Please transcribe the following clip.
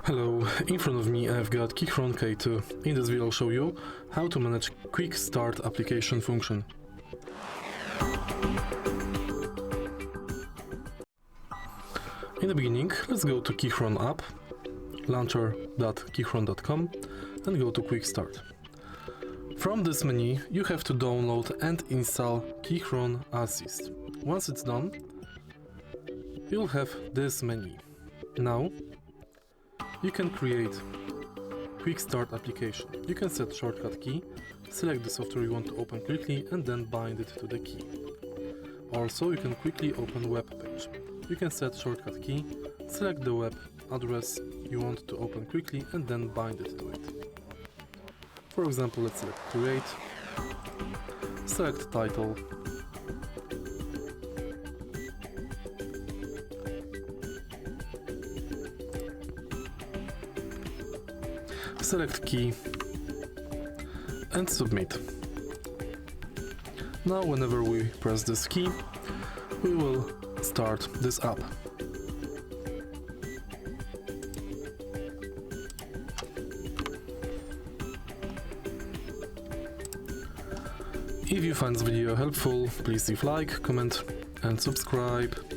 Hello, in front of me I've got KEYCHRON K2. In this video I'll show you how to manage Quick Start application function. In the beginning, let's go to KEYCHRON app, launcher.keychron.com, and go to Quick Start. From this menu, you have to download and install KEYCHRON Assist. Once it's done, you'll have this menu. Now, you can create Quick Start application. You can set shortcut key, select the software you want to open quickly, and then bind it to the key. Also, you can quickly open web page. You can set shortcut key, select the web address you want to open quickly, and then bind it to it. For example, let's select create, select title, select key, and submit. Now whenever we press this key, we will start this app. If you find this video helpful, please leave like, comment and subscribe.